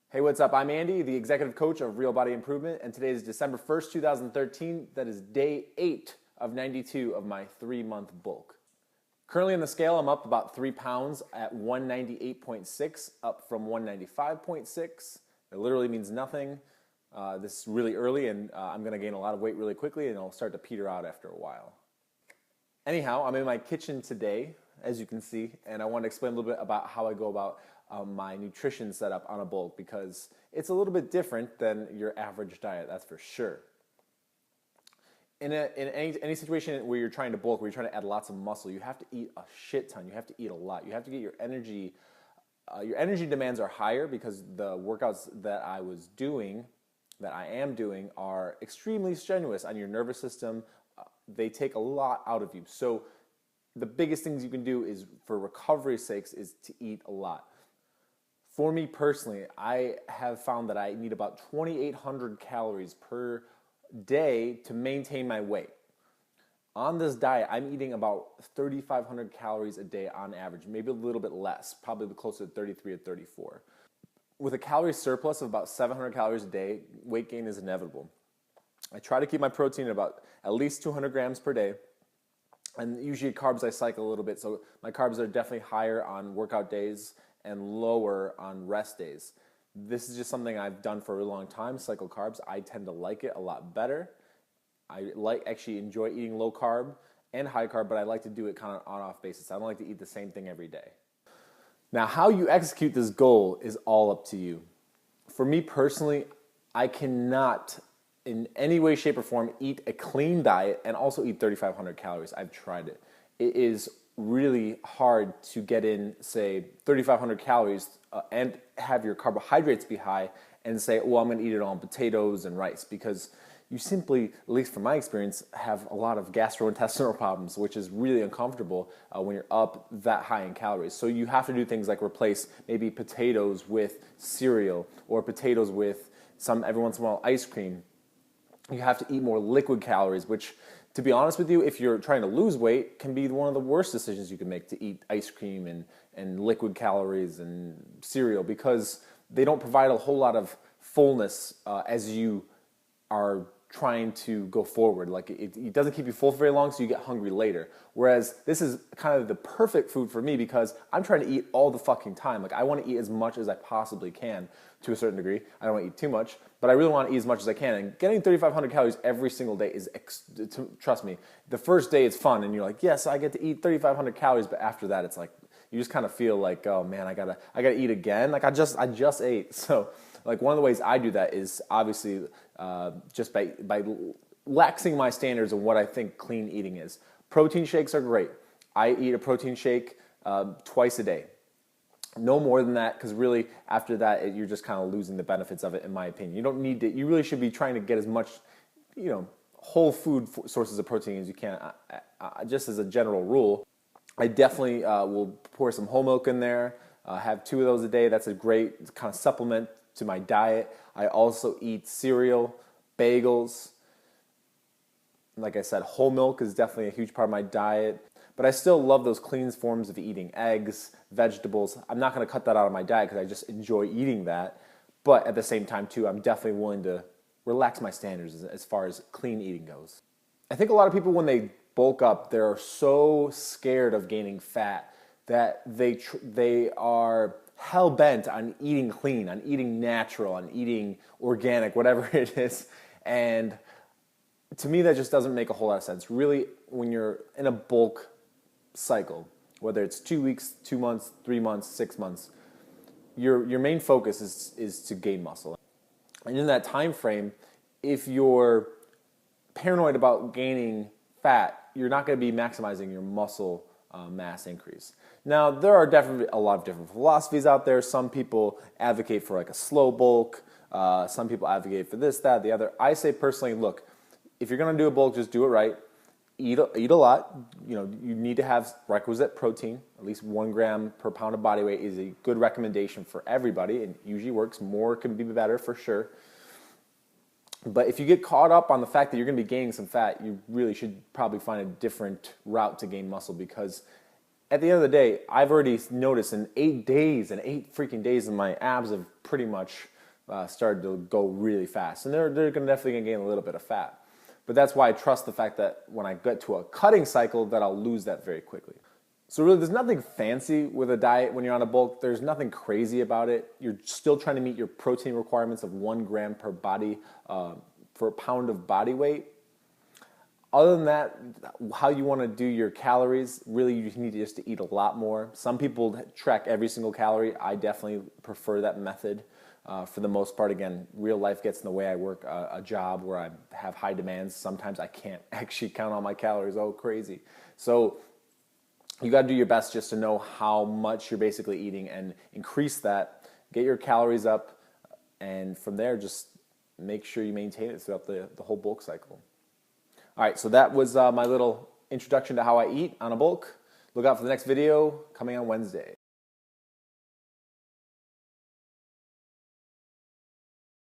Hey, what's up? I'm Andy, the executive coach of Real Body Improvement, and today is December 1st, 2013. That is day 8 of 92 of my 3-month bulk. Currently on the scale, I'm up about 3 pounds at 198.6, up from 195.6. It literally means nothing. This is really early, and I'm going to gain a lot of weight really quickly, and it'll start to peter out after a while. Anyhow, I'm in my kitchen today, as you can see, and I want to explain a little bit about how I go about my nutrition setup on a bulk, because it's a little bit different than your average diet, that's for sure. In any situation where you're trying to bulk, where you're trying to add lots of muscle, you have to eat a shit ton. You have to eat a lot. You have to get your energy. Your energy demands are higher because the workouts that I am doing, are extremely strenuous on your nervous system. They take a lot out of you. So the biggest things you can do is, for recovery's sakes, is to eat a lot. For me personally, I have found that I need about 2,800 calories per day to maintain my weight. On this diet, I'm eating about 3,500 calories a day on average, maybe a little bit less, probably closer to 33 or 34. With a calorie surplus of about 700 calories a day, weight gain is inevitable. I try to keep my protein at about at least 200 grams per day. And usually carbs I cycle a little bit, so my carbs are definitely higher on workout days and lower on rest days. This is just something I've done for a really long time, cycle carbs. I tend to like it a lot better. I actually enjoy eating low carb and high carb, but I like to do it kind of on-off basis. I don't like to eat the same thing every day. Now, how you execute this goal is all up to you. For me personally, I cannot in any way, shape, or form eat a clean diet and also eat 3,500 calories. I've tried it. It is really hard to get in, say, 3,500 calories and have your carbohydrates be high and say, well, I'm going to eat it on potatoes and rice, because you simply, at least from my experience, have a lot of gastrointestinal problems, which is really uncomfortable when you're up that high in calories. So you have to do things like replace maybe potatoes with cereal, or potatoes with every once in a while, ice cream. You have to eat more liquid calories, which, to be honest with you, if you're trying to lose weight, can be one of the worst decisions you can make, to eat ice cream and liquid calories and cereal, because they don't provide a whole lot of fullness as you are trying to go forward. Like it doesn't keep you full for very long, so you get hungry later. Whereas this is kind of the perfect food for me, because I'm trying to eat all the fucking time. Like I want to eat as much as I possibly can to a certain degree. I don't want to eat too much, but I really want to eat as much as I can. And getting 3,500 calories every single day is, trust me, the first day it's fun and you're like, yes, I get to eat 3,500 calories. But after that, it's like, you just kind of feel like, oh man, I gotta eat again. Like I just ate. So like one of the ways I do that is obviously just by laxing my standards of what I think clean eating is. Protein shakes are great. I eat a protein shake twice a day. No more than that, because really after that you're just kind of losing the benefits of it, in my opinion. You don't need to. You really should be trying to get as much, whole food sources of protein as you can. Just as a general rule, I definitely will pour some whole milk in there. Have 2 of those a day. That's a great kind of supplement to my diet. I also eat cereal, bagels. Like I said, whole milk is definitely a huge part of my diet. But I still love those clean forms of eating: eggs, vegetables. I'm not going to cut that out of my diet because I just enjoy eating that. But at the same time, too, I'm definitely willing to relax my standards as far as clean eating goes. I think a lot of people, when they bulk up, they're so scared of gaining fat that they are hell-bent on eating clean, on eating natural, on eating organic, whatever it is. And to me, that just doesn't make a whole lot of sense. Really, when you're in a bulk cycle, whether it's 2 weeks, 2 months, 3 months, 6 months, your main focus is to gain muscle. And in that time frame, if you're paranoid about gaining fat, you're not going to be maximizing your muscle mass increase. Now, there are definitely a lot of different philosophies out there. Some people advocate for like a slow bulk. Some people advocate for this, that, the other. I say personally, look, if you're going to do a bulk, just do it right. Eat a lot. You need to have requisite protein. At least 1 gram per pound of body weight is a good recommendation for everybody. It usually works. More can be better for sure. But if you get caught up on the fact that you're going to be gaining some fat, you really should probably find a different route to gain muscle, because at the end of the day, I've already noticed in 8 days, and 8 freaking days, my abs have pretty much started to go really fast. And they're definitely going to gain a little bit of fat. But that's why I trust the fact that when I get to a cutting cycle that I'll lose that very quickly. So really, there's nothing fancy with a diet when you're on a bulk. There's nothing crazy about it. You're still trying to meet your protein requirements of 1 gram per body for a pound of body weight. Other than that, how you want to do your calories, really you need to just eat a lot more. Some people track every single calorie. I definitely prefer that method. For the most part, again, real life gets in the way. I work a job where I have high demands. Sometimes I can't actually count all my calories. Oh, crazy. So you got to do your best just to know how much you're basically eating and increase that. Get your calories up, and from there, just make sure you maintain it throughout the whole bulk cycle. All right, so that was my little introduction to how I eat on a bulk. Look out for the next video coming on Wednesday.